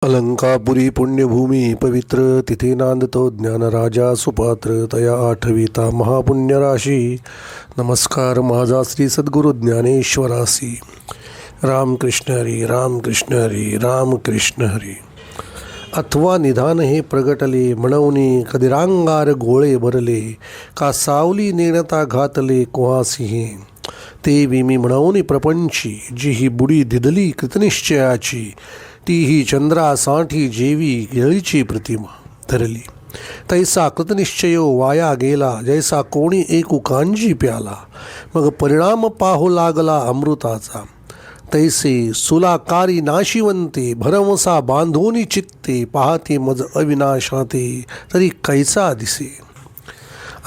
अलंकापुरी पुण्यभूमी पवित्र तिथे नांदतो ज्ञानराजा सुपात्र तया आठविता महापुण्यराशी. नमस्कार माझा श्री सद्गुरु ज्ञानेश्वरासी. रामकृष्ण हरी रामकृष्ण हरी रामकृष्ण हरी. अथवा निधान हे प्रगटले म्हणवनी कदिरांगार गोळे भरले का सावली नेणता घातले कुहासिंहे. ते विमी म्हणवनी प्रपंची जी ही बुडी दिदली कृतनिश्चयाची ती ही चंद्रासाठी जेवी गिळीची प्रतिमा धरली. तैसा कृतनिश्चयो वाया गेला जैसा कोणी एकू कांजी प्याला. मग परिणाम पाहू लागला अमृताचा तैसे सुलाकारी नाशिवंते भरमसा बांधोनी चित्ते पाहते मज अविनाशाते तरी कैसा दिसे.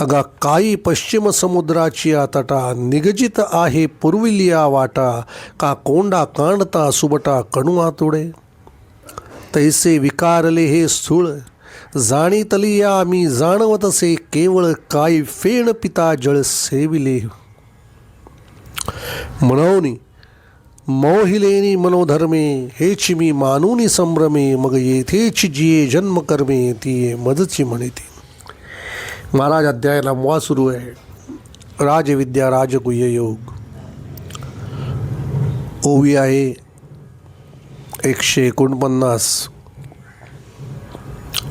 अगा काही पश्चिम समुद्राची तटा निगजित आहे पूर्विलिया वाटा का कोंडा कांडता सुबटा कणुआ तोडे. तैसे विकारले हे स्थूळ जाणीतली या मी जाणवतसे केवळ काही फेण पिता जळ सेविले. म्हणून मोहिलेनी मनोधर्मे हेच मी मानूनी संभ्रमे मग येथेच जिये जन्मकर्मे ती मजची म्हणेती. महाराज अध्याय 9 सुरू आहे. राजविद्या राजगुह्य योग. ओवी आहे 149.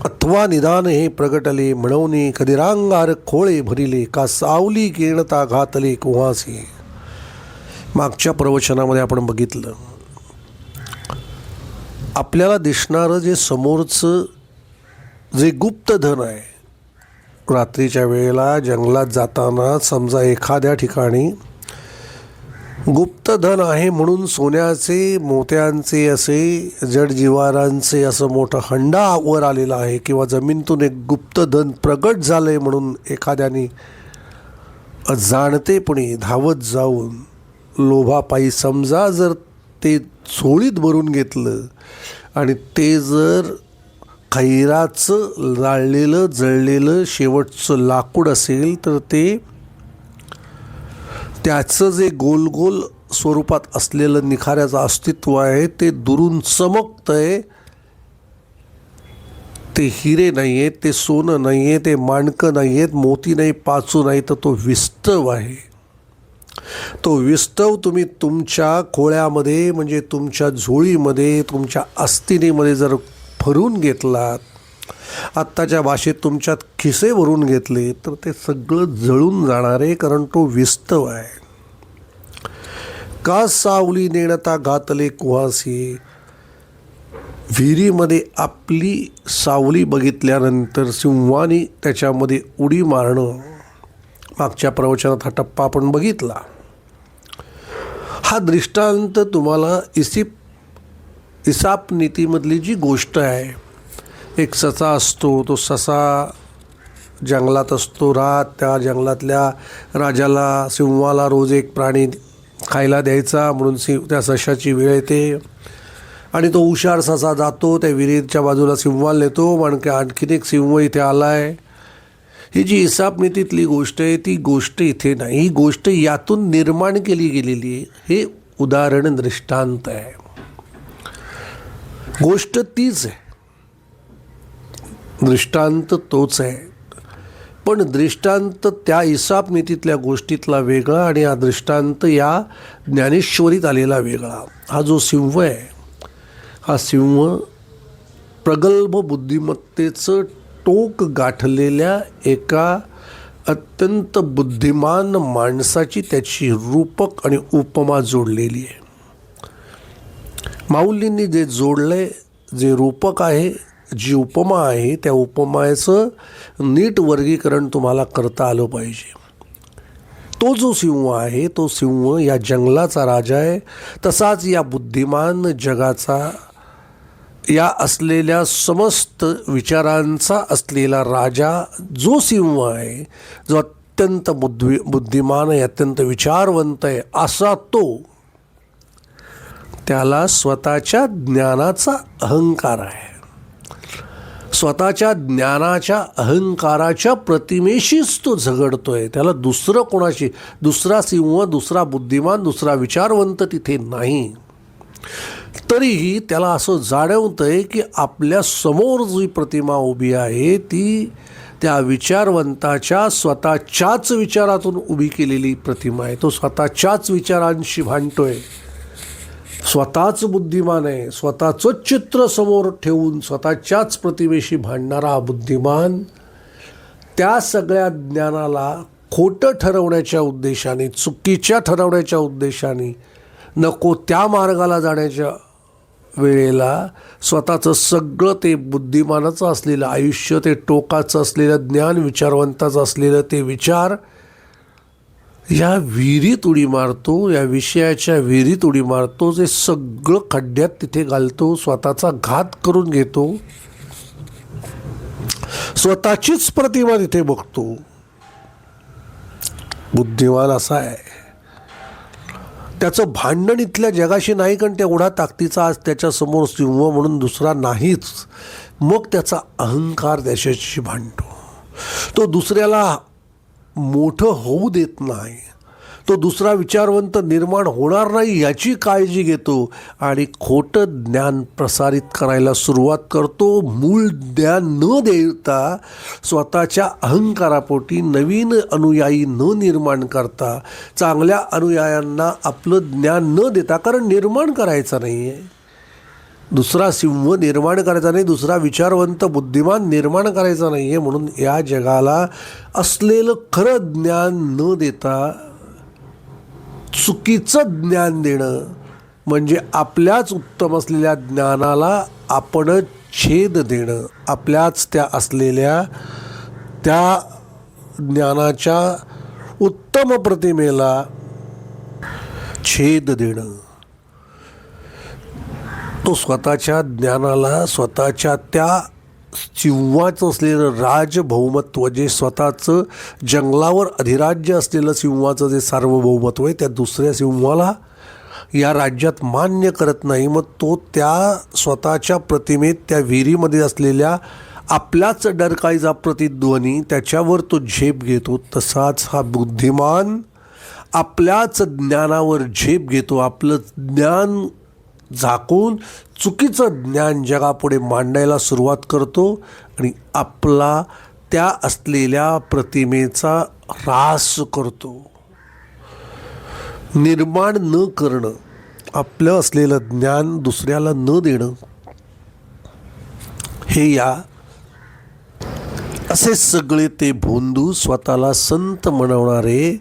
अथवा निदान हे प्रगटले म्हणवनी कदिरांगार खोळे भरिले का सावली केणता घातले कुहासी. मागच्या प्रवचनामध्ये आपण बघितलं आपल्याला दिसणारं जे समोरचं जे गुप्त धन आहे. रात्रीच्या वेळेला जंगलात जाताना समजा एखाद्या ठिकाणी गुप्तधन आहे म्हणून सोन्याचे मोत्यांचे असे जडजिवारांचे असं मोठं हंडा वर आलेला आहे किंवा जमिनीतून एक गुप्तधन प्रगट झालं आहे म्हणून एखाद्याने जाणतेपणी धावत जाऊन लोभापायी समजा जर ते चोळीत भरून घेतलं आणि ते जर खैराचं जाळलेलं जळलेलं शेवटचं लाकूड असेल तर ते त्याचं जे गोल गोल स्वरूपात असलेलं निखाऱ्याचं अस्तित्व आहे ते दुरून चमकतं आहे. ते हिरे नाही आहेत, ते सोनं नाही आहे, ते माणकं नाही आहेत, मोती नाही, पाचू नाही, तर तो विस्तव आहे. तो विस्तव तुम्ही तुमच्या खोळ्यामध्ये म्हणजे तुमच्या झोळीमध्ये तुमच्या अस्तिनीमध्ये जर भरून घेतलात, आत्ताच्या भाषेत तुमच्यात खिसे भरून घेतले तर ते सगळं जळून जाणार आहे कारण तो विस्तव आहे. का सावली नेणता घातले कुहासी. विहिरीमध्ये आपली सावली बघितल्यानंतर सिंहाने त्याच्यामध्ये उडी मारणं मागच्या प्रवचनात हा टप्पा आपण बघितला. हा दृष्टांत तुम्हाला इसाप नीतीमधली जी गोष्ट आहे. एक ससा असतो, तो ससा जंगलात असतो राहत. त्या जंगलातल्या राजाला सिंहाला रोज एक प्राणी खायला द्यायचा म्हणून त्या सशाची वेळ येते आणि तो हुशार ससा जातो त्या विहिरीच्या बाजूला सिंहाला नेतो म्हणजे आणखीन एक सिंह इथे आला आहे. ही जी इसाप नीतीतली गोष्ट आहे ती गोष्ट इथे नाही. ही गोष्ट यातून निर्माण केली गेलेली आहे. हे उदाहरण दृष्टांत आहे. गोष्ट तीच आहे, दृष्टांत तोच आहे, पण दृष्टांत त्या इसाप नीतीतल्या गोष्टीतला वेगळा आणि हा दृष्टांत या ज्ञानेश्वरीत आलेला वेगळा. हा जो सिंह आहे हा सिंह प्रगल्भ बुद्धिमत्तेचं टोक गाठलेल्या एका अत्यंत बुद्धिमान माणसाची त्याची रूपक आणि उपमा जोडलेली आहे. माऊलींनी जे जोडलंय, जे रूपक आहे, जी उपमा आहे त्या उपमाचं नीट वर्गीकरण तुम्हाला करता आलं पाहिजे. तो जो सिंह आहे तो सिंह या जंगलाचा राजा आहे. तसाच या बुद्धिमान जगाचा या असलेल्या समस्त विचारांचा असलेला राजा जो सिंह आहे, जो अत्यंत बुद्धिमान आहे, अत्यंत विचारवंत आहे, असा तो त्याला स्वतःच्या ज्ञानाचा अहंकार आहे. स्वतःच्या ज्ञानाच्या अहंकाराच्या प्रतिमेशीच तो झगडतोय. त्याला दुसरं कोणाशी, दुसरा सिंह, दुसरा बुद्धिमान, दुसरा विचारवंत तिथे नाही. तरीही त्याला असं जाणवतं आहे की आपल्या समोर जी प्रतिमा उभी आहे ती त्या विचारवंताच्या स्वतःच्याच विचारातून उभी केलेली प्रतिमा आहे. तो स्वतःच्याच विचारांशी भांडतोय, स्वतःच बुद्धिमान आहे, स्वतःचंच चित्र समोर ठेवून स्वतःच्याच प्रतिमेशी भांडणारा हा बुद्धिमान त्या सगळ्या ज्ञानाला खोटं ठरवण्याच्या उद्देशाने, चुकीच्या ठरवण्याच्या उद्देशाने, नको त्या मार्गाला जाण्याच्या वेळेला स्वतःचं सगळं ते बुद्धिमानाचं असलेलं आयुष्य, ते टोकाचं असलेलं ज्ञान, विचारवंताचं असलेलं ते विचार या विहिरीत उडी मारतो, या विषयाच्या विहिरीत उडी मारतो, जे सगळं खड्ड्यात तिथे घालतो, स्वतःचा घात करून घेतो, स्वतःचीच प्रतिमा तिथे बघतो. बुद्धिमान असा आहे. त्याचं भांडण इथल्या जगाशी नाही, कारण तेवढा ताकदीचा आज त्याच्यासमोर सिंह म्हणून दुसरा नाहीच. मग त्याचा अहंकार त्याच्याशी भांडतो. तो दुसऱ्याला मोठं होऊ देत नाही, तो दुसरा विचारवंत निर्माण होणार नाही याची काळजी घेतो आणि खोटं ज्ञान प्रसारित करायला सुरुवात करतो. मूळ ज्ञान न देता, स्वतःच्या अहंकारापोटी नवीन अनुयायी न निर्माण करता, चांगल्या अनुयायांना आपलं ज्ञान न देता, कारण निर्माण करायचं नाही आहे, दुसरा सिंह निर्माण करायचा नाही, दुसरा विचारवंत बुद्धिमान निर्माण करायचा नाही आहे. म्हणून या जगाला असलेलं खरं ज्ञान न देता चुकीचं ज्ञान देणं म्हणजे आपल्याच उत्तम असलेल्या ज्ञानाला आपण छेद देणं, आपल्याच त्या असलेल्या त्या ज्ञानाच्या उत्तम प्रतिमेला छेद देणं. तो स्वतःच्या ज्ञानाला, स्वतःच्या त्या सिंहाचं असलेलं राजभौमत्व, जे स्वतःचं जंगलावर अधिराज्य असलेलं सिंहाचं जे सार्वभौमत्व आहे, त्या दुसऱ्या सिंहाला या राज्यात मान्य करत नाही. मग तो त्या स्वतःच्या प्रतिमेत, त्या विहिरीमध्ये असलेल्या आपल्याच डरकाळीचा प्रतिध्वनी, त्याच्यावर तो झेप घेतो. तसाच हा बुद्धिमान आपल्याच ज्ञानावर झेप घेतो, आपलं ज्ञान झाकून चुकीचं ज्ञान जगापुढे मांडायला सुरुवात करतो आणि आपला त्या असलेल्या प्रतिमेचा ऱ्हास करतो. निर्माण न करणं, आपलं असलेलं ज्ञान दुसऱ्याला न देणं, हे या असे सगळे ते भोंदू स्वतःला संत म्हणवणारे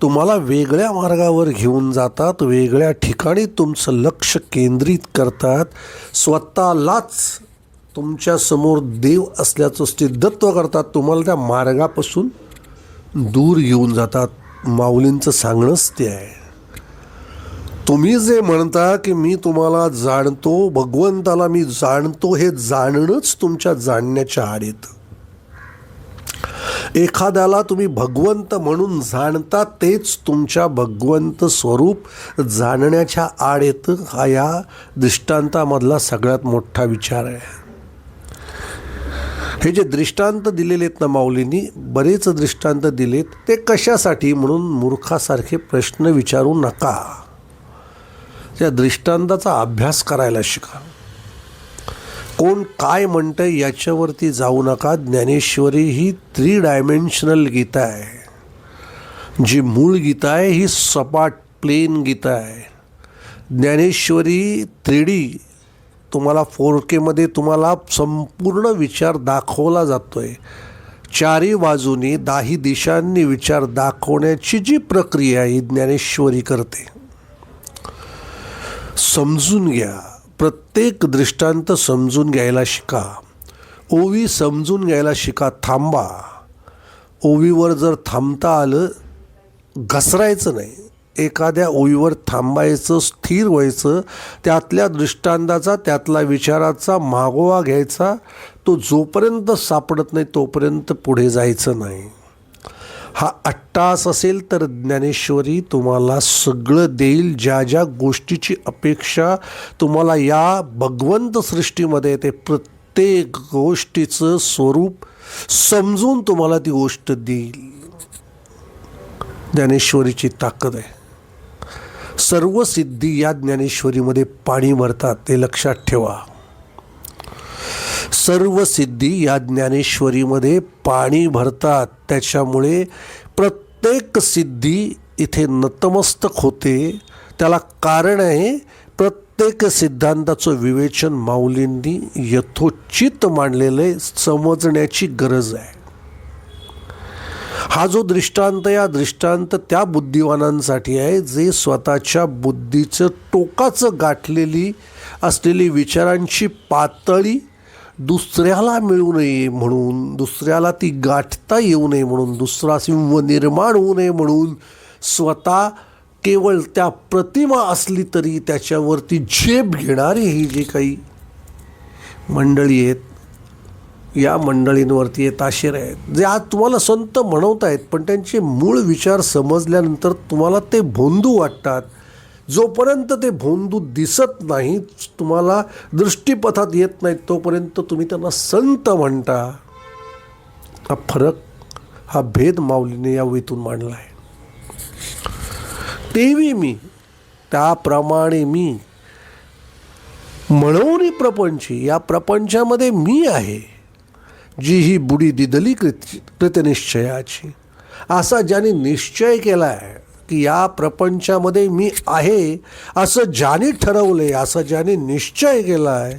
तुम्हाला वेगळ्या मार्गावर घेऊन जातात, वेगळ्या ठिकाणी तुमचं लक्ष केंद्रित करतात, स्वतःलाच तुमच्यासमोर देव असल्याचं सिद्धत्व करतात, तुम्हाला त्या मार्गापासून दूर घेऊन जातात. माऊलींचं सांगणंच ते आहे. तुम्ही जे म्हणता की मी तुम्हाला जाणतो, भगवंताला मी जाणतो, हे जाणणंच तुमच्या जाणण्याच्या आड येतं. एखाद्याला तुम्ही भगवंत म्हणून जाणता, तेच तुमच्या भगवंत स्वरूप जाणण्याच्या आड येतं. हा या दृष्टांतामधला सगळ्यात मोठा विचार आहे. हे जे दृष्टांत दिलेले आहेत ना माऊलींनी, बरेच दृष्टांत दिलेत, ते कशासाठी म्हणून मूर्खासारखे प्रश्न विचारू नका. त्या दृष्टांताचा अभ्यास करायला शिका. कोण काय म्हणतं याच्यावरती जाऊ नका. ज्ञानेश्वरी ही 3 डायमेन्शनल गीता आहे. जी मूळ गीता आहे ही सपाट प्लेन गीता आहे. ज्ञानेश्वरी 3D तुम्हाला 4K मध्ये तुम्हाला संपूर्ण विचार दाखवला जातो आहे. 4ही बाजूनी 10 दिशांनी विचार दाखवण्याची जी प्रक्रिया ही ज्ञानेश्वरी करते. समजून घ्या, प्रत्येक दृष्टांत समजून घ्यायला शिका. ओवी समजून घ्यायला शिका. थांबा. ओवीवर जर थांबता आलं, घसरायचं नाही, एखाद्या ओवीवर थांबायचं, स्थिर व्हायचं, त्यातल्या दृष्टांताचा, त्यातला विचाराचा मागोवा घ्यायचा. तो जोपर्यंत सापडत नाही तोपर्यंत पुढे जायचं नाही. हा अट्टास असेल तर ज्ञानेश्वरी तुम्हाला सगळं देईल. ज्या ज्या गोष्टीची अपेक्षा तुम्हाला या भगवंत सृष्टीमध्ये, ते प्रत्येक गोष्टीचं स्वरूप समजून तुम्हाला ती गोष्ट देईल. ज्ञानेश्वरीची ताकद आहे. सर्व सिद्धी या ज्ञानेश्वरीमध्ये पाणी भरतात, ते लक्षात ठेवा. सर्व सिद्धी या ज्ञानेश्वरीमध्ये पाणी भरतात. त्याच्यामुळे प्रत्येक सिद्धी इथे नतमस्तक होते. त्याला कारण आहे, प्रत्येक सिद्धांताचं विवेचन माऊलींनी यथोचित मांडलेलं आहे, समजण्याची गरज आहे. हा जो दृष्टांत, या दृष्टांत त्या बुद्धिवानांसाठी आहे जे स्वतःच्या बुद्धीचं टोकाचं गाठलेली असलेली विचारांची पातळी दुसऱ्याला मिळू नये म्हणून, दुसऱ्याला ती गाठता येऊ नये म्हणून, दुसरा सिंह निर्माण होऊ नये म्हणून स्वतः केवळ त्या प्रतिमा असली तरी त्याच्यावरती झेप घेणारी ही जी काही मंडळी आहेत, या मंडळींवरती हे ताशेर आहेत, जे आज तुम्हाला संत म्हणवत आहेत, पण त्यांचे मूळ विचार समजल्यानंतर तुम्हाला ते भोंदू वाटतात. जोपर्यंत ते भोंदू दिसत नाही, तुम्हाला दृष्टीपथात येत नाहीत, तोपर्यंत तुम्ही त्यांना संत म्हणता. हा फरक, हा भेद माऊलीने या वेतून मांडला आहे. तेवी मी, त्याप्रमाणे मी, म्हणून प्रपंची, या प्रपंचामध्ये मी आहे, जी ही बुडी दिदली कृतनिश्चयाची. असा ज्याने निश्चय केला आहे की या प्रपंचामध्ये मी आहे, असं ज्याने ठरवले, असं ज्याने निश्चय केला आहे,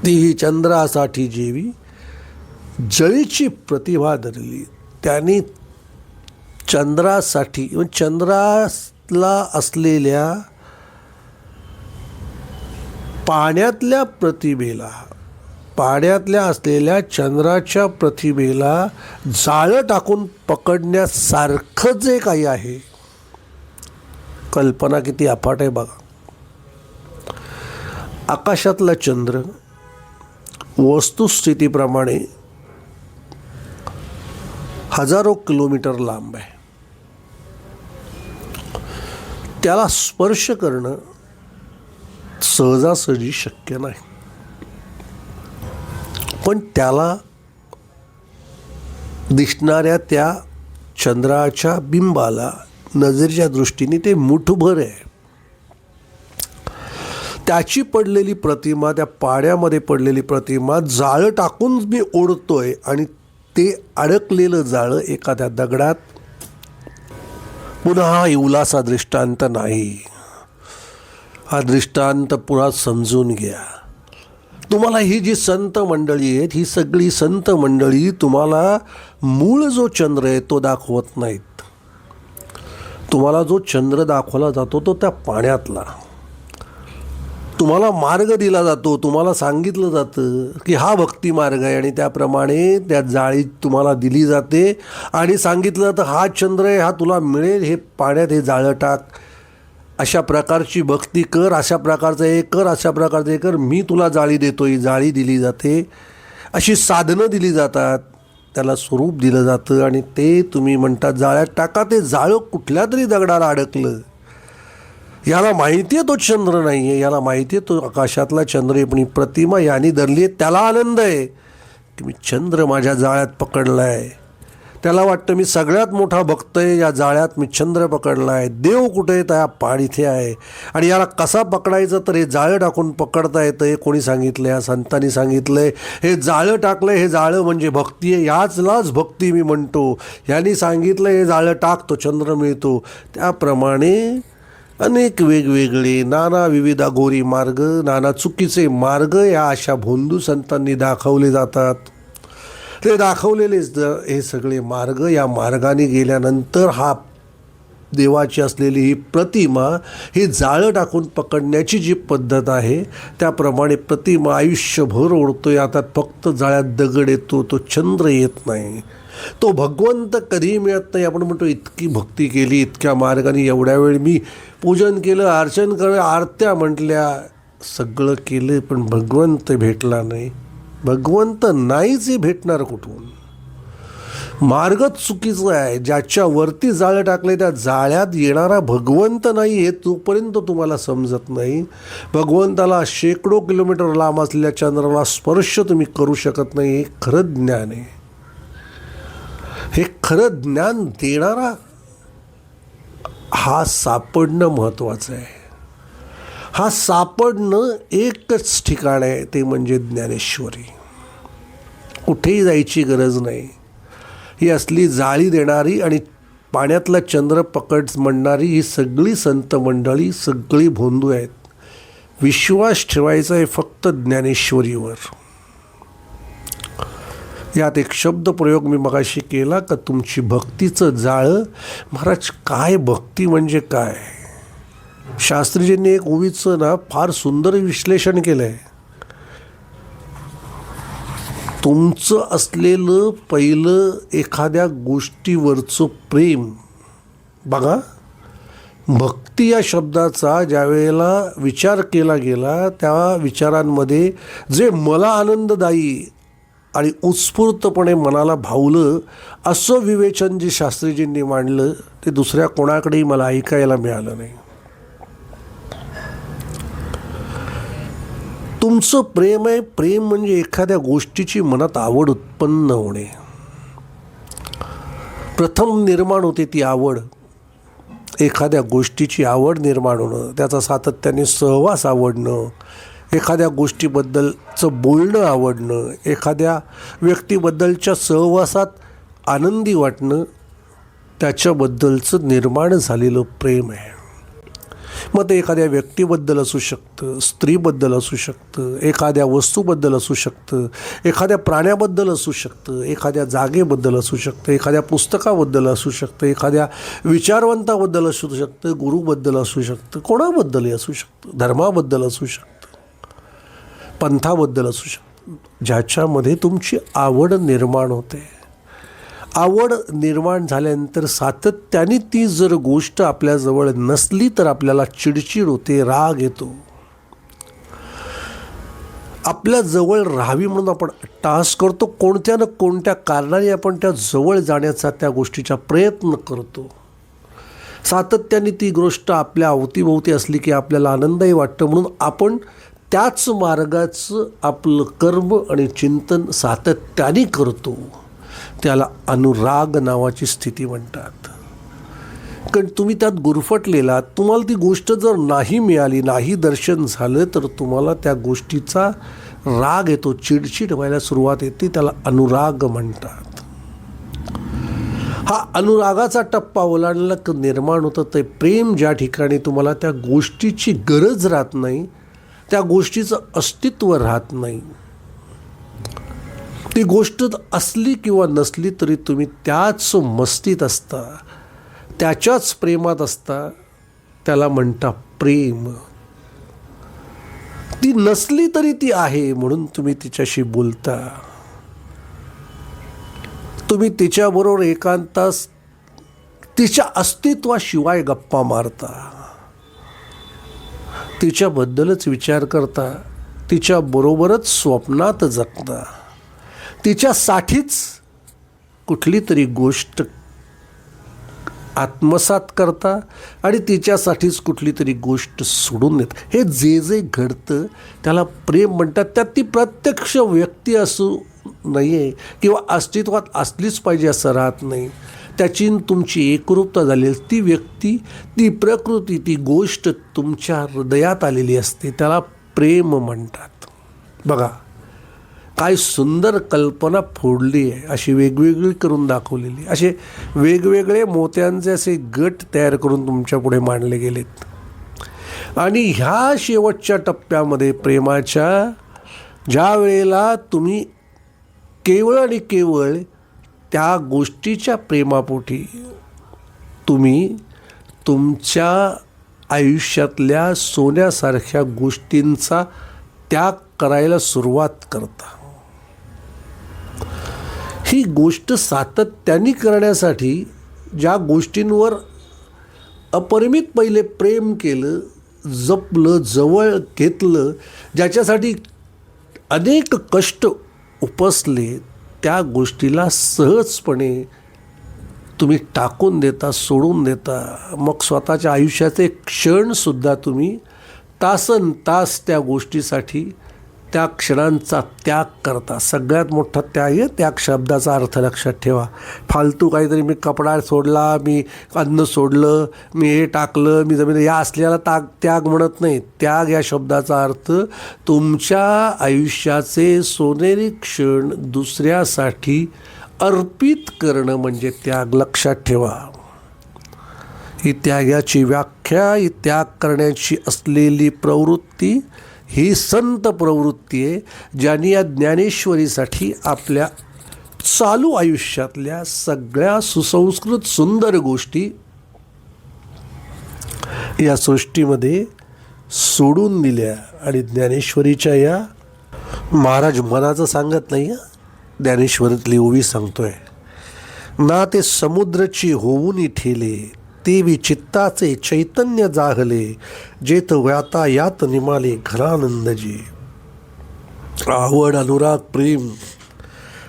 तीही चंद्रासाठी जेवी जळीची प्रतिभा धरली. त्यांनी चंद्रासाठी, चंद्राला असलेल्या पाण्यातल्या प्रतिभेला, पाण्यातल्या असलेल्या चंद्राच्या प्रतिभेला जाळं टाकून पकडण्यासारखं जे काही आहे, कल्पना किती अफाट आहे बघा. आकाशातला चंद्र वस्तुस्थितीप्रमाणे हजारो किलोमीटर लांब आहे. त्याला स्पर्श करणं सहजासहजी शक्य नाही, पण त्याला दिसणाऱ्या त्या चंद्राच्या बिंबाला नजरेच्या दृष्टीने ते मुठभर आहे. त्याची पडलेली प्रतिमा, त्या पाण्यामध्ये पडलेली प्रतिमा जाळं टाकून मी ओढतोय आणि ते अडकलेलं जाळं एखाद्या दगडात. पुन्हा हा इवलासा दृष्टांत नाही, हा दृष्टांत पुन्हा समजून घ्या. तुम्हाला ही जी संत मंडळी आहेत, ही सगळी संत मंडळी तुम्हाला मूळ जो चंद्र आहे तो दाखवत नाहीत. तुम्हाला जो चंद्र दाखवला जातो तो त्या पाण्यातला. तुम्हाला मार्ग दिला जातो, तुम्हाला सांगितलं जातं की हा भक्ती मार्ग आहे, आणि त्याप्रमाणे त्या जाळी तुम्हाला दिली जाते आणि सांगितलं जातं हा चंद्र आहे, हा तुला मिळेल, हे पाण्यात हे जाळं टाक, अशा प्रकारची भक्ती कर, अशा प्रकारचं हे कर, अशा प्रकारचं हे कर, मी तुला जाळी देतो. ही जाळी दिली जाते, अशी साधनं दिली जातात, त्याला स्वरूप दिलं जातं आणि ते तुम्ही म्हणता जाळ्यात टाका. ते जाळं कुठल्या तरी दगडाला अडकलं. याला माहिती आहे तो चंद्र नाही आहे, याला माहिती आहे तो आकाशातला चंद्र आहे, पण ही प्रतिमा याने धरली आहे. त्याला आनंद आहे की मी चंद्र माझ्या जाळ्यात पकडला आहे. त्याला वाटतं मी सगळ्यात मोठा भक्त आहे, या जाळ्यात मी चंद्र पकडला आहे. देव कुठे आहे? त्या पाणी इथे आहे. आणि याला कसा पकडायचं, तर हे जाळं टाकून पकडता येतं. हे कोणी सांगितलं? या संतांनी सांगितलं आहे. हे जाळं टाकलं, हे जाळं म्हणजे भक्ती आहे, याचलाच भक्ती मी म्हणतो. यांनी सांगितलं हे जाळं टाक, तो चंद्र मिळतो. त्याप्रमाणे अनेक वेगवेगळे नाना विविध अघोरी मार्ग, नाना चुकीचे मार्ग या अशा भोंदू संतांनी दाखवले जातात. ते दाखवलेले हे सगळे मार्ग, या मार्गाने गेल्यानंतर हा देवाची असलेली ही प्रतिमा, ही जाळं टाकून पकडण्याची जी पद्धत आहे, त्याप्रमाणे प्रतिमा आयुष्यभर ओढतोय. आता फक्त जाळ्यात दगड येतो, तो चंद्र येत नाही. तो भगवंत कधीही मिळत नाही. आपण म्हणतो इतकी भक्ती केली, इतक्या मार्गाने, एवढ्या वेळ मी पूजन केलं, अर्चन केलं, आरत्या म्हटल्या, सगळं केलं, पण भगवंत भेटला नाही. भगवंत नाहीच, भेटणार कुठून? मार्गच चुकीचं आहे. ज्याच्यावरती जाळं टाकले त्या जाळ्यात येणारा भगवंत नाही आहे, तोपर्यंत तुम्हाला समजत नाही. भगवंताला शेकडो किलोमीटर लांब असलेल्या चंद्राला स्पर्श तुम्ही करू शकत नाही. हे खरं ज्ञान आहे. हे खरं ज्ञान देणारा हा सापडणं महत्त्वाचं आहे. हा सापडणं एकच ठिकाण आहे, ते म्हणजे ज्ञानेश्वरी. कुठेही जायची गरज नाही. ही असली जाळी देणारी आणि पाण्यातला चंद्र पकड म्हणणारी ही सगळी संत मंडळी सगळी भोंदू आहेत. विश्वास ठेवायचा आहे फक्त ज्ञानेश्वरीवर. यात एक शब्द प्रयोग मी मगाशी केला का तुमची भक्तीचं जाळं. महाराज, काय भक्ती म्हणजे काय? शास्त्रीजींनी एक ओवीचं ना फार सुंदर विश्लेषण केलं आहे. तुमचं असलेलं पहिलं एखाद्या गोष्टीवरचं प्रेम बघा. भक्ती या शब्दाचा ज्या वेळेला विचार केला गेला त्या विचारांमध्ये जे मला आनंददायी आणि उत्स्फूर्तपणे मनाला भावलं असं विवेचन जे शास्त्रीजींनी मांडलं ते दुसऱ्या कोणाकडेही मला ऐकायला मिळालं नाही. तुमचं प्रेम आहे. प्रेम म्हणजे एखाद्या गोष्टीची मनात आवड उत्पन्न होणे. प्रथम निर्माण होते ती आवड. एखाद्या गोष्टीची आवड निर्माण होणं, त्याचा सातत्याने सहवास आवडणं, एखाद्या गोष्टीबद्दलचं बोलणं आवडणं, एखाद्या व्यक्तीबद्दलच्या सहवासात आनंदी वाटणं, त्याच्याबद्दलचं निर्माण झालेलं प्रेम आहे. मग ते एखाद्या व्यक्तीबद्दल असू शकतं, स्त्रीबद्दल असू शकतं, एखाद्या वस्तूबद्दल असू शकतं, एखाद्या प्राण्याबद्दल असू शकतं, एखाद्या जागेबद्दल असू शकतं, एखाद्या पुस्तकाबद्दल असू शकतं, एखाद्या विचारवंताबद्दल असू शकतं, गुरुबद्दल असू शकतं, कोणाबद्दलही असू शकतं, धर्माबद्दल असू शकतं, पंथाबद्दल असू शकतं. ज्याच्यामध्ये तुमची आवड निर्माण होते. आवड निर्माण झाल्यानंतर सातत्याने ती जर गोष्ट आपल्याजवळ नसली तर आपल्याला चिडचिड होते, राग येतो. आपल्या जवळ राहावी म्हणून आपण टास करतो. कोणत्या ना कोणत्या कारणाने आपण त्या जवळ जाण्याचा त्या गोष्टीचा प्रयत्न करतो. सातत्याने ती गोष्ट आपल्या अवतीभोवती असली की आपल्याला आनंदही वाटतं म्हणून आपण त्याच मार्गाचं आपलं कर्म आणि चिंतन सातत्याने करतो. त्याला अनुराग नावाची स्थिती म्हणतात. कारण तुम्ही त्यात गुरफटलेला, तुम्हाला ती गोष्ट जर नाही मिळाली, नाही दर्शन झालं तर तुम्हाला त्या गोष्टीचा राग येतो, चिडचिड व्हायला सुरुवात येते. त्याला अनुराग म्हणतात. हा अनुरागाचा टप्पा ओलांडला की निर्माण होतं ते प्रेम. ज्या ठिकाणी तुम्हाला त्या गोष्टीची गरज राहत नाही, त्या गोष्टीचं अस्तित्व राहत नाही. ती गोष्ट असली किंवा नसली तरी तुम्ही त्याच मस्तीत असता, त्याच्याच प्रेमात असता. त्याला म्हणता प्रेम. ती नसली तरी ती आहे म्हणून तुम्ही तिच्याशी बोलता. तुम्ही तिच्याबरोबर एकांतास तिच्या अस्तित्वाशिवाय गप्पा मारता, तिच्याबद्दलच विचार करता, तिच्याबरोबरच स्वप्नात जगता, तिच्यासाठीच कुठली तरी गोष्ट आत्मसात करता आणि तिच्यासाठीच कुठली तरी गोष्ट सोडून देत. हे जे जे घडतं त्याला प्रेम म्हणतात. त्यात ती प्रत्यक्ष व्यक्ती असू नये किंवा अस्तित्वात असलीच पाहिजे असं राहत नाही. त्याची तुमची एकरूपता झालेली, ती व्यक्ती, ती प्रकृती, ती गोष्ट तुमच्या हृदयात आलेली असते. त्याला प्रेम म्हणतात. बघा काय सुंदर कल्पना फोडली आहे, अशी वेगवेगळी करून दाखवलेली. असे वेगवेगळे मोत्यांचे असे गट तयार करून तुमच्या पुढे मांडले गेलेत. आणि ह्या शेवटच्या टप्प्यामध्ये प्रेमाच्या ज्या वेळेला तुम्ही केवळ आणि केवळ त्या गोष्टीच्या प्रेमापोटी तुम्ही तुमच्या आयुष्यातल्या सोन्यासारख्या गोष्टींचा त्याग करायला सुरुवात करता. ही गोष्ट सातत्याने करण्यासाठी ज्या गोष्टींवर अपरिमित पहिले प्रेम केलं, जपलं, जवळ घेतलं, ज्याच्यासाठी अनेक कष्ट उपसले, त्या गोष्टीला सहजपणे तुम्ही टाकून देता, सोडून देता. मग स्वतःच्या आयुष्याचे क्षणसुद्धा तुम्ही तासन तास त्या गोष्टीसाठी त्या क्षणांचा त्याग करता. सगळ्यात मोठा त्याग आहे त्याग शब्दाचा अर्थ लक्षात ठेवा. फालतू काहीतरी मी कपडा सोडला, मी अन्न सोडलं, मी हे टाकलं, मी जमीन, या असलेला त्याग म्हणत नाही. त्याग या शब्दाचा अर्थ तुमच्या आयुष्याचे सोनेरी क्षण दुसऱ्यासाठी अर्पित करणं म्हणजे त्याग. लक्षात ठेवा. ही त्यागाची व्याख्या, ही त्याग करण्याची असलेली प्रवृत्ती ही संत प्रवृत्ती आहे, ज्यांनी या ज्ञानेश्वरीसाठी आपल्या चालू आयुष्यातल्या सगळ्या सुसंस्कृत सुंदर गोष्टी या सृष्टीमध्ये सोडून दिल्या. आणि ज्ञानेश्वरीच्या या महाराज मनाचं सांगत नाही, ज्ञानेश्वरीतली ओवी सांगतोय. ना ते समुद्रची होऊनी ठेले, तेवी चित्ताचे चैतन्य जाहले, जेथ व्याता यात निमाले घरानंद जे. आवड, अनुराग, प्रेम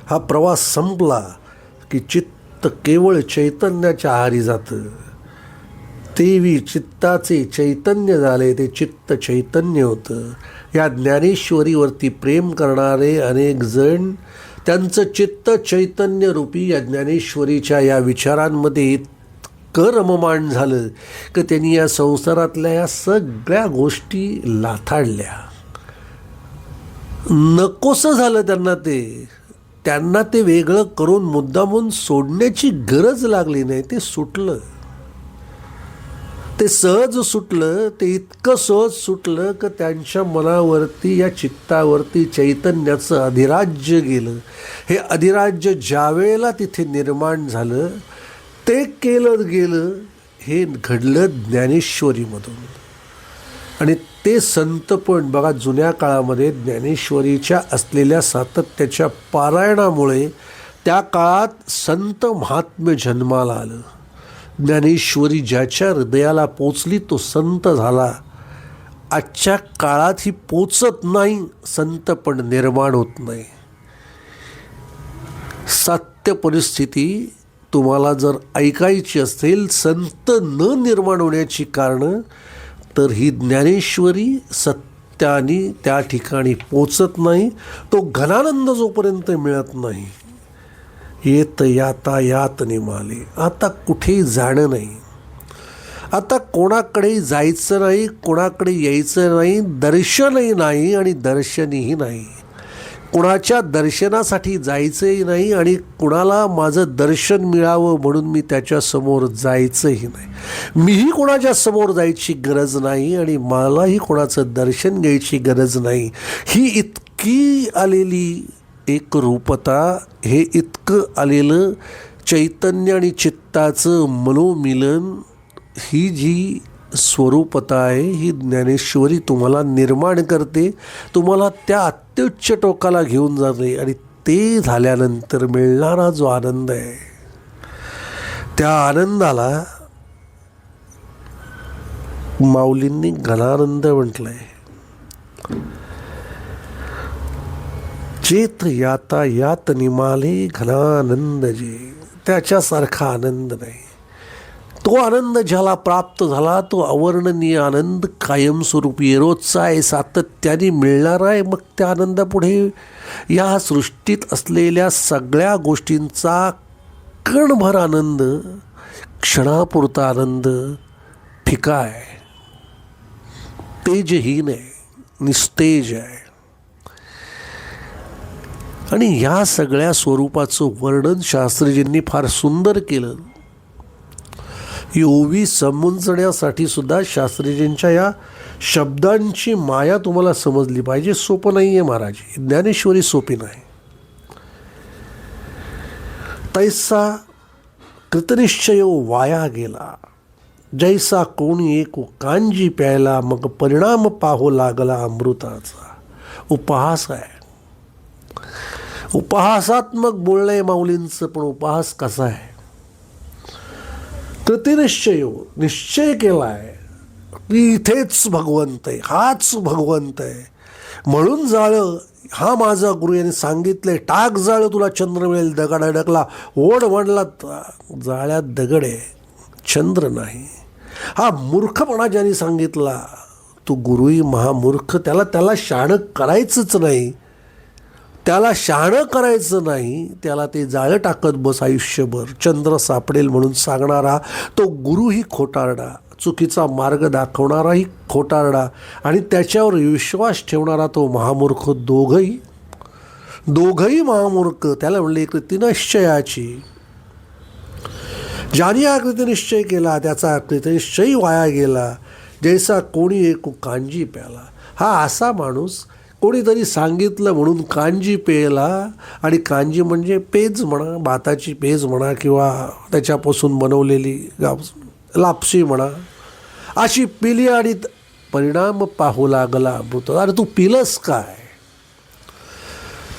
हा प्रवास संपला की चित्त केवळ चैतन्याच्या आहारी जातं. तेवी चित्ताचे चैतन्य झाले, ते चित्त चैतन्य होतं. या ज्ञानेश्वरीवरती प्रेम करणारे अनेक जण त्यांचं चित्त चैतन्य रूपी या ज्ञानेश्वरीच्या या विचारांमध्ये इतकं रममाण झालं की त्यांनी या संसारातल्या या सगळ्या गोष्टी लाथाडल्या. नकोसं झालं त्यांना ते वेगळं करून मुद्दामून सोडण्याची गरज लागली नाही. ते सुटलं, ते सहज सुटलं. ते इतकं सहज सुटलं की त्यांच्या मनावरती, या चित्तावरती चैतन्याचं अधिराज्य गेलं. हे अधिराज्य ज्या वेळेला तिथे निर्माण झालं, ते केलं गेलं, हे घडलं ज्ञानेश्वरीमधून. आणि ते संत पण बघा, जुन्या काळामध्ये ज्ञानेश्वरीच्या असलेल्या सातत्याच्या पारायणामुळे त्या काळात संत महात्म्य जन्माला आलं. ज्ञानेश्वरी ज्याच्या हृदयाला पोचली तो संत झाला. आजच्या काळात ही पोचत नाही, संत पण निर्माण होत नाही. सत्य परिस्थिती तुम्हाला जर ऐकायची असेल, संत न निर्माण होण्याची कारणं, तर ही ज्ञानेश्वरी सत्याने त्या ठिकाणी पोचत नाही. तो घनानंद जोपर्यंत मिळत नाही, येत याता यात निमाले. आता कुठेही जाणं नाही, आता कोणाकडे जायचं नाही, कोणाकडे यायचं नाही, दर्शनही नाही आणि दर्शनही नाही. कुणाच्या दर्शनासाठी जायचंही नाही आणि कुणाला माझं दर्शन मिळावं म्हणून मी त्याच्यासमोर जायचंही नाही. मीही कोणाच्या समोर जायची गरज नाही आणि मलाही कोणाचं दर्शन घ्यायची गरज नाही. ही इतकी आलेली एक रूपता, हे इतकं आलेलं चैतन्य आणि चित्ताचं मनोमिलन, ही जी स्वरूपता आहे, ही ज्ञानेश्वरी तुम्हाला निर्माण करते, तुम्हाला त्या अत्युच्च टोकाला घेऊन जाते. आणि ते झाल्यानंतर मिळणारा जो आनंद आहे, त्या आनंदाला माऊलींनी घनानंद म्हटलंय. चेत याता यात निमाले घनानंद जे. त्याच्यासारखा आनंद नाही. तो आनंद ज्याला प्राप्त झाला, तो अवर्णनीय आनंद कायमस्वरूपी रोजचा आहे, सातत्याने मिळणार आहे. मग त्या आनंदापुढे या सृष्टीत असलेल्या सगळ्या गोष्टींचा कणभर आनंद, क्षणापुरता आनंद फिका आहे, तेजहीन आहे, निस्तेज आहे. आणि या सगळ्या स्वरूपाचं वर्णन शास्त्रीजींनी फार सुंदर केलं. ही ओवी समजण्यासाठी सुद्धा शास्त्रीजींच्या या शब्दांची माया तुम्हाला समजली पाहिजे. सोपं नाही आहे महाराज, ज्ञानेश्वरी सोपी नाही. तैसा कृतनिश्चय वाया गेला, जैसा कोणी एक कांजी प्यायला, मग परिणाम पाहो लागला अमृताचा. उपहास आहे, उपहासात्मक बोलणं आहे माऊलींचं. पण उपहास कसा आहे? कृतिनिश्चय, निश्चय केला आहे की इथेच भगवंत आहे, हाच भगवंत आहे म्हणून जाळं, हा माझा गुरु यांनी सांगितलंय, टाक जाळं तुला चंद्र मिळेल. दगड अडकला, ओढ म्हणला, जाळ्यात दगड आहे, चंद्र नाही. हा मूर्खपणा ज्यांनी सांगितला तो गुरुही महामूर्ख. त्याला शहाणं करायचंच नाही, त्याला शहाणं करायचं नाही, त्याला ते जाळं टाकत बस आयुष्यभर. चंद्र सापडेल म्हणून सांगणारा तो गुरुही खोटारडा, चुकीचा मार्ग दाखवणाराही खोटारडा आणि त्याच्यावर विश्वास ठेवणारा तो महामूर्ख. दोघंही महामूर्ख. त्याला म्हणले कृतिनिश्चयाची. ज्याने हा कृतिनिश्चय केला त्याचा कृतिनिश्चय वाया गेला. जैसा कोणी एक कांजी प्याला. हा असा माणूस कोणीतरी सांगितलं म्हणून कांजी प्यायला, आणि कांजी म्हणजे पेज म्हणा, भाताची पेज म्हणा किंवा त्याच्यापासून बनवलेली लापशी म्हणा, अशी पिली आणि परिणाम पाहू लागला अमृत. अरे तू पिलंस काय?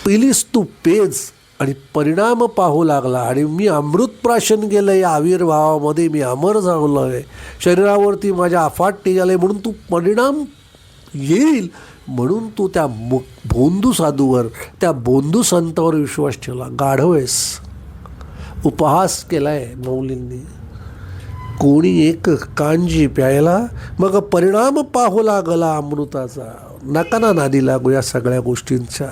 पिलीस तू पेज आणि परिणाम पाहू लागला. आणि मी अमृत प्राशन केलं, या आविर्भावामध्ये मी अमर झालो आहे, शरीरावरती माझ्या अफाट तेज आले म्हणून तू परिणाम येईल म्हणून तू त्या भोंदू साधूवर, त्या भोंदू संतावर विश्वास ठेवला. गाढव आहेस. उपहास केला आहे मौलींनी. कोणी एक कांजी प्यायला मग परिणाम पाहू लागला अमृताचा. नका ना नादी लागू या सगळ्या गोष्टींच्या.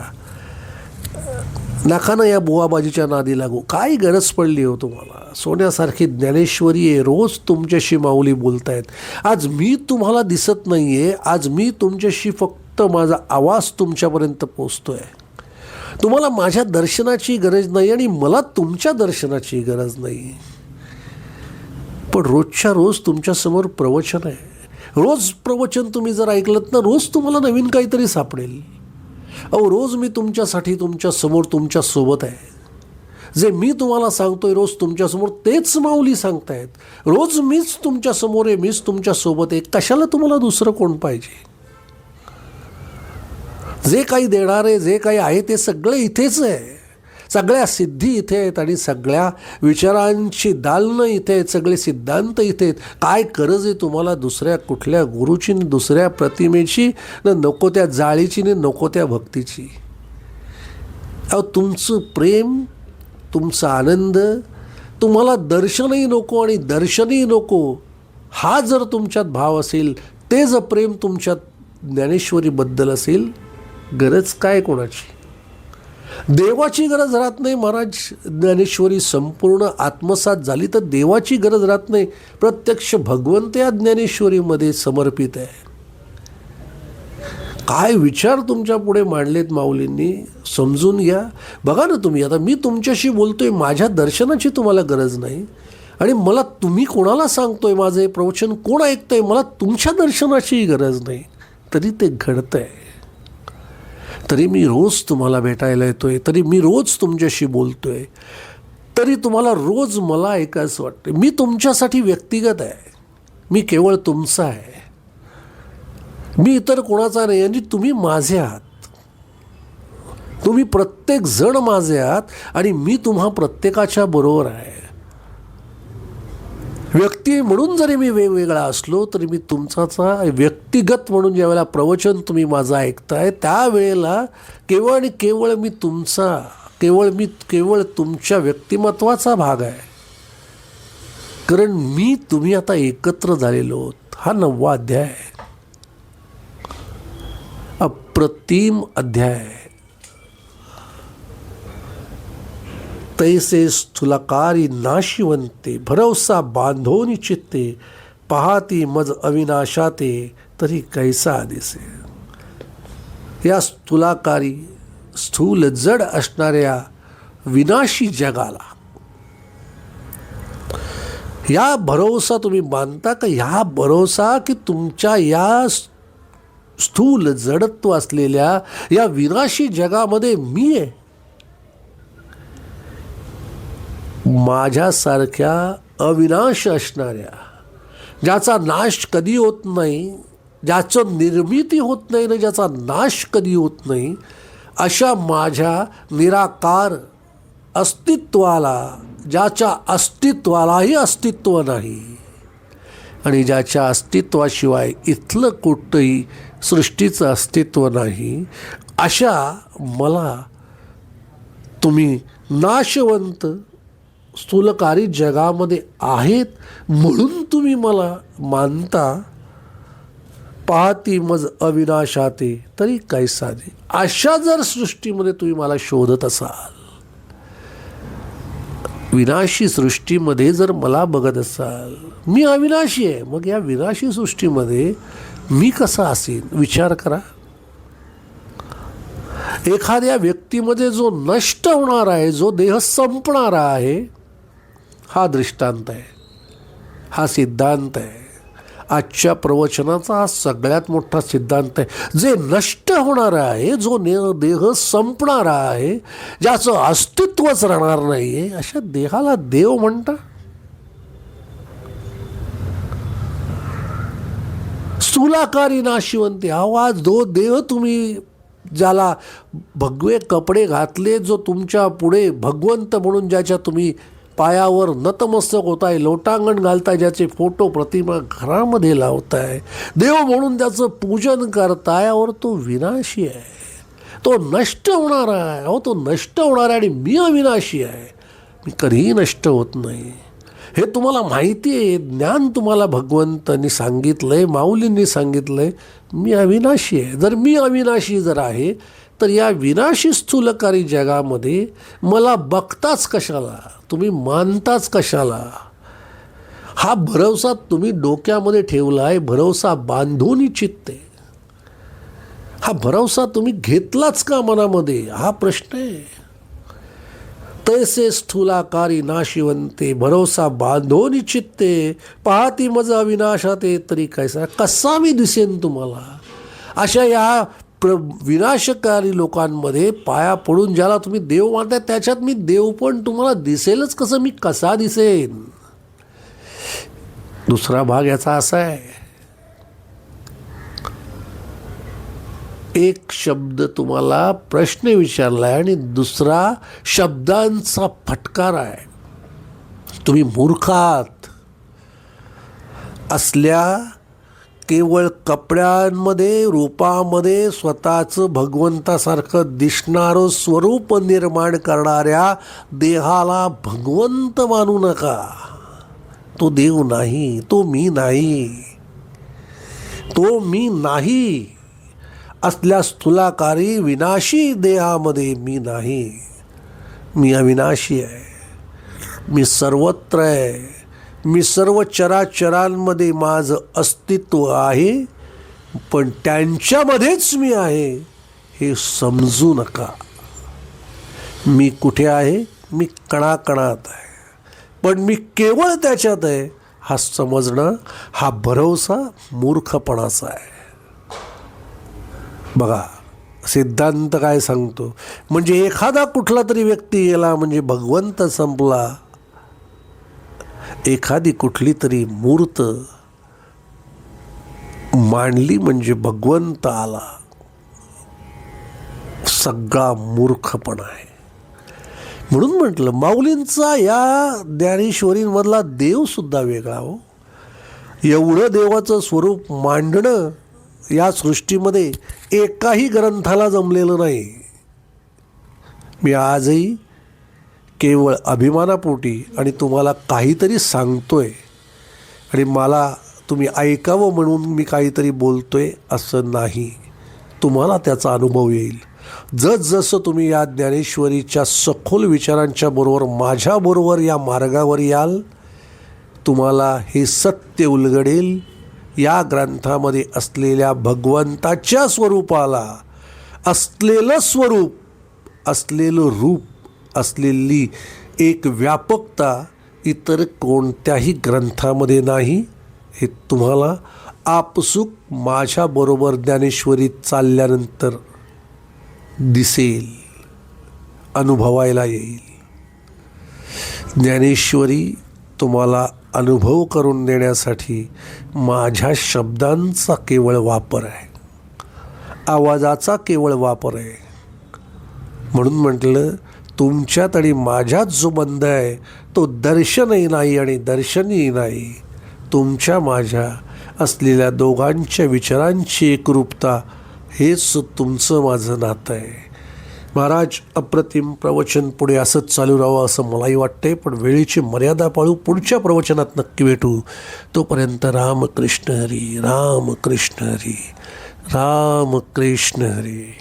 नका ना या बुवाबाजीच्या नादी लागू. काय गरज पडली हो तुम्हाला? सोन्यासारखी ज्ञानेश्वरी आहे. रोज तुमच्याशी माऊली बोलतायत. आज मी तुम्हाला दिसत नाही आहे, आज मी तुमच्याशी फक्त माझा आवाज तुमच्यापर्यंत पोचतो आहे. तुम्हाला माझ्या दर्शनाची गरज नाही आणि मला तुमच्या दर्शनाची गरज नाही. पण रोजच्या रोज तुमच्यासमोर प्रवचन आहे. रोज प्रवचन तुम्ही जर ऐकलत ना, रोज तुम्हाला नवीन काहीतरी सापडेल. अहो रोज मी तुमच्यासाठी तुमच्यासमोर तुमच्यासोबत आहे. जे मी तुम्हाला सांगतोय रोज तुमच्यासमोर तेच माऊली सांगतायत. रोज मीच तुमच्यासमोर आहे, मीच तुमच्यासोबत आहे. कशाला तुम्हाला दुसरं कोण पाहिजे? जे काही देणारे जे काही आहे ते सगळं इथेच आहे. सगळ्या सिद्धी इथे आहेत आणि सगळ्या विचारांची दालनं इथे आहेत, सगळे सिद्धांत इथे आहेत. काय गरज आहे तुम्हाला दुसऱ्या कुठल्या गुरुची, दुसऱ्या प्रतिमेची, न नको त्या जाळीची, न नको त्या भक्तीची? अहो तुमचं प्रेम, तुमचा आनंद, तुम्हाला दर्शनही नको आणि दर्शनही नको, हा जर तुमच्यात भाव असेल, ते जर प्रेम तुमच्यात ज्ञानेश्वरीबद्दल असेल, गरज काय कोणाची? देवाची गरज राहत नाही महाराज. ज्ञानेश्वरी संपूर्ण आत्मसात झाली तर देवाची गरज राहत नाही. प्रत्यक्ष भगवंत या ज्ञानेश्वरीमध्ये समर्पित आहे. काय विचार तुमच्या पुढे मांडलेत माऊलींनी, समजून घ्या. बघा ना तुम्ही, आता मी तुमच्याशी बोलतोय, माझ्या दर्शनाची तुम्हाला गरज नाही आणि मला तुम्ही कोणाला सांगतोय, माझं हे प्रवचन कोण ऐकतंय, मला तुमच्या दर्शनाचीही गरज नाही, तरी ते घडतंय. तरी मी रोज तुम्हाला भेटायला येतोय, तरी मी रोज तुमच्याशी बोलतोय, तरी तुम्हाला रोज मला ऐकायचं वाटतं. मी तुमच्यासाठी व्यक्तिगत आहे, मी केवळ तुमचा आहे, मी इतर कोणाचा नाही. आणि तुम्ही माझे आहात, तुम्ही प्रत्येक जण माझे आहात आणि मी तुम्हा प्रत्येकाच्या बरोबर आहे. व्यक्ती म्हणून जरी मी वेगवेगळा असलो तरी मी तुमचाचा व्यक्तिगत म्हणून ज्यावेळेला प्रवचन तुम्ही माझं ऐकताय त्यावेळेला केवळ आणि केवळ मी तुमचा, केवळ तुमच्या व्यक्तिमत्वाचा भाग आहे. कारण मी तुम्ही आता एकत्र झालेलो आहोत. हा 9वा अध्याय आहे, अप्रतिम अध्याय. तैसे स्थूलकारी नाशिवंते, भरवसा बांधोनी चित्ते, पाहती मज अविनाशाते, तरी कैसा दिसे. या स्थूलाकारी, स्थूल जड असणाऱ्या विनाशी जगाला या भरोसा तुम्ही बांधता का? ह्या भरोसा की तुमच्या या स्थूल जडत्व असलेल्या या विनाशी जगामध्ये मी आहे. माझ्यासारख्या अविनाश असणाऱ्या, ज्याचा नाश कधी होत नाही, ज्याचं निर्मिती होत नाही ना, ज्याचा नाश कधी होत नाही, अशा माझ्या निराकार अस्तित्वाला, ज्याच्या अस्तित्वालाही अस्तित्व नाही आणि ज्याच्या अस्तित्वाशिवाय इथलं कुठंही सृष्टीचं अस्तित्व नाही, अशा मला तुम्ही नाशवंत स्थूलकारी जगामध्ये आहेत म्हणून तुम्ही मला मानता. पाहती मज अविनाशाते तरी काय साधे. अशा जर सृष्टीमध्ये तुम्ही मला शोधत असाल, विनाशी सृष्टीमध्ये जर मला बघत असाल, मी अविनाशी आहे, मग या विनाशी सृष्टीमध्ये मी कसा असेल विचार करा. एखाद्या व्यक्तीमध्ये जो नष्ट होणार आहे, जो देह संपणारा आहे, हा दृष्टांत आहे, हा सिद्धांत आहे. आजच्या प्रवचनाचा हा सगळ्यात मोठा सिद्धांत आहे. जे नष्ट होणार आहे, जो देह संपणारा आहे, ज्याचं अस्तित्वच राहणार नाही आहे, अशा देहाला देव म्हणता. स्थूलाकारी नाशिवंती आवाज दो देह तुम्ही ज्याला भगवे कपडे घातले, जो तुमच्या पुढे भगवंत म्हणून ज्याच्या तुम्ही पायावर नतमस्तक होताय, लोटांगण घालताय, ज्याचे फोटो प्रतिमा घरामध्ये लावताय, देव म्हणून त्याचं पूजन करताय, और तो विनाशी आहे, तो नष्ट होणारा आहे. अहो तो नष्ट होणार आहे आणि मी अविनाशी आहे, मी कधीही नष्ट होत नाही. हे तुम्हाला माहिती आहे, ज्ञान तुम्हाला भगवंतांनी सांगितलंय, माऊलींनी सांगितलंय, मी अविनाशी आहे. जर मी अविनाशी जर आहे, तर या विनाशी स्थूलकारी जगामध्ये मला बघताच कशाला, तुम्ही मानताच कशाला. हा भरवसा तुम्ही डोक्यामध्ये ठेवला आहे, भरवसा बांधून चित्ते. हा भरवसा तुम्ही घेतलाच का मनामध्ये, हा प्रश्न आहे. तैसे स्थूलाकारी नाशिवंते भरवसा बांधून चित्ते, पाहती मज अविनाशाते तरी कैसा. कसा मी दिसेन तुम्हाला अशा या विनाशकारी लोकांमध्ये पाया पडून ज्याला तुम्ही देव मानताय, त्याच्यात मी देव पण तुम्हाला दिसेलच कसं, मी कसा दिसेन. दुसरा भाग याचा असा आहे, एक शब्द तुम्हाला प्रश्न विचारला आहे आणि दुसरा शब्दांचा फटकार आहे. तुम्ही मूर्ख आहात. असल्या केवळ कपड्यांमध्ये, रूपामध्ये स्वतःचं भगवंतासारखं दिसणारं स्वरूप निर्माण करणाऱ्या देहाला भगवंत मानू नका. तो देव नाही, तो मी नाही, तो मी नाही. असल्या स्थूलाकारी विनाशी देहामध्ये मी नाही, मी अविनाशी आहे, मी सर्वत्र आहे, मी सर्व चराचरांमध्ये माझं अस्तित्व आहे, पण त्यांच्यामध्येच मी आहे हे समजू नका. मी कुठे आहे, मी कणाकणात आहे, पण मी केवळ त्याच्यात आहे, हा समजणं, हा भरवसा मूर्खपणाचा आहे. बघा सिद्धांत काय सांगतो, म्हणजे एखादा कुठला तरी व्यक्ती गेला म्हणजे भगवंत संपला, एखादी कुठली तरी मूर्त मांडली म्हणजे भगवंत आला. सगळा मूर्खपणा आहे. म्हणून म्हटलं माऊलींचा या ज्ञानेश्वरींमधला देवसुद्धा वेगळा हो. एवढं देवाचं स्वरूप मांडणं या सृष्टीमध्ये एकाही ग्रंथाला जमलेलं नाही. मी आजही केवळ अभिमानापोटी आणि तुम्हाला काहीतरी सांगतोय आणि मला तुम्ही ऐकावं म्हणून मी काहीतरी बोलतोय असं नाही. तुम्हाला त्याचा अनुभव येईल. जसजसं तुम्ही या ज्ञानेश्वरीच्या सखोल विचारांच्या बरोबर माझ्याबरोबर या मार्गावर याल, तुम्हाला हे सत्य उलगडेल. या ग्रंथामध्ये असलेल्या भगवंताच्या स्वरूपाला असलेलं स्वरूप, असलेलं रूप, असलेली एक व्यापकता इतर कोणत्याही ग्रंथामध्ये नाही. हे तुम्हाला आपसूक माझ्याबरोबर ज्ञानेश्वरीत चालल्यानंतर दिसेल, अनुभवायला येईल. ज्ञानेश्वरी तुम्हाला अनुभव करून देण्यासाठी माझ्या शब्दांचा केवळ वापर आहे, आवाजाचा केवळ वापर आहे. म्हणून म्हटलं तुमच्यात आणि माझ्यात जो बंध आहे तो दर्शनही नाही आणि दर्शनही नाही. तुमच्या माझ्या असलेल्या दोघांच्या विचारांची एकरूपता हेच तुमचं माझं नातं आहे. महाराज अप्रतिम प्रवचन पुढे असंच चालू राहावं असं मलाही वाटते, पण वेळेची मर्यादा पाळू. पुढच्या प्रवचनात नक्की भेटू. तोपर्यंत रामकृष्ण हरी, रामकृष्ण हरी, रामकृष्ण हरी.